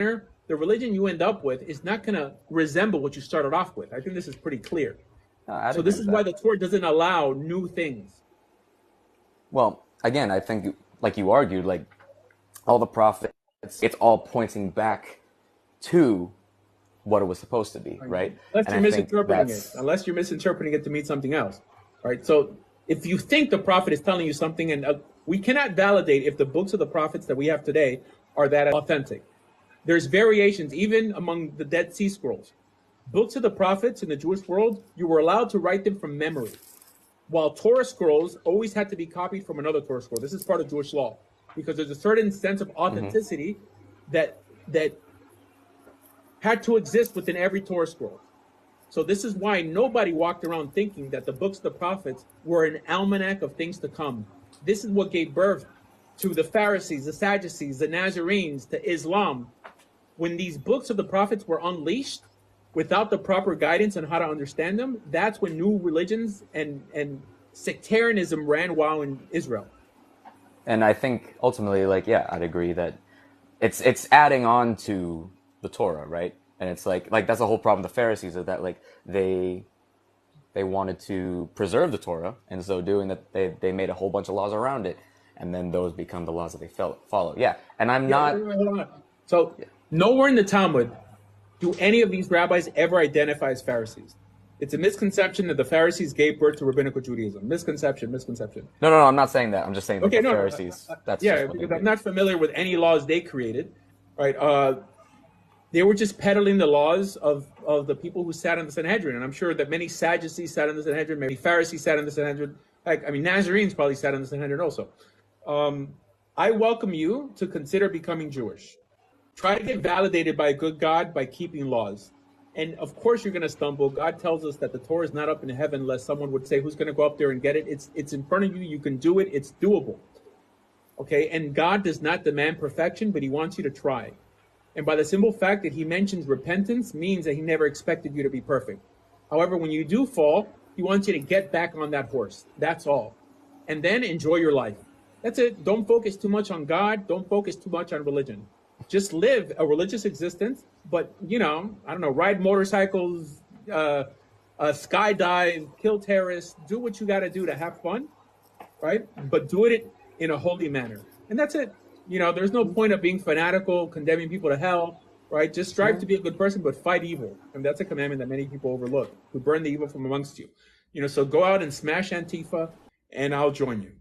the religion you end up with is not going to resemble what you started off with. I think this is pretty clear. So this is why the Torah doesn't allow new things. Well, again, I think, like you argued, like all the prophets, it's all pointing back to what it was supposed to be, right? Unless you're misinterpreting it. Unless you're misinterpreting it to mean something else, right? So if you think the prophet is telling you something, and we cannot validate if the books of the prophets that we have today are that authentic. There's variations, even among the Dead Sea Scrolls. Books of the prophets in the Jewish world, you were allowed to write them from memory, while Torah scrolls always had to be copied from another Torah scroll. This is part of Jewish law, because there's a certain sense of authenticity that had to exist within every Torah scroll. So this is why nobody walked around thinking that the books of the prophets were an almanac of things to come. This is what gave birth to the Pharisees, the Sadducees, the Nazarenes, to Islam. When these books of the prophets were unleashed without the proper guidance on how to understand them, that's when new religions and sectarianism ran wild in Israel. And I think ultimately, like, yeah, I'd agree that it's adding on to the Torah, right? And it's like that's the whole problem. The Pharisees is that like they wanted to preserve the Torah, and so doing that, they made a whole bunch of laws around it, and then those become the laws that they follow. Yeah, and I'm not. So nowhere in the Talmud do any of these rabbis ever identify as Pharisees. It's a misconception that the Pharisees gave birth to rabbinical Judaism. Misconception. No, I'm not saying that. I'm just saying that the Pharisees. That's because I'm not familiar with any laws they created, right? They were just peddling the laws of the people who sat in the Sanhedrin. And I'm sure that many Sadducees sat in the Sanhedrin, maybe Pharisees sat in the Sanhedrin. Nazarenes probably sat in the Sanhedrin also. I welcome you to consider becoming Jewish. Try to get validated by a good God by keeping laws. And of course you're going to stumble. God tells us that the Torah is not up in heaven unless someone would say, who's going to go up there and get it? It's in front of you. You can do it. It's doable. Okay. And God does not demand perfection, but he wants you to try. And by the simple fact that he mentions repentance means that he never expected you to be perfect. However, when you do fall, he wants you to get back on that horse. That's all. And then enjoy your life. That's it. Don't focus too much on God. Don't focus too much on religion. Just live a religious existence, but, ride motorcycles, skydive, kill terrorists, do what you got to do to have fun, right? But do it in a holy manner. And that's it. There's no point of being fanatical, condemning people to hell, right? Just strive to be a good person, but fight evil. And that's a commandment that many people overlook, who burn the evil from amongst you. So go out and smash Antifa, and I'll join you.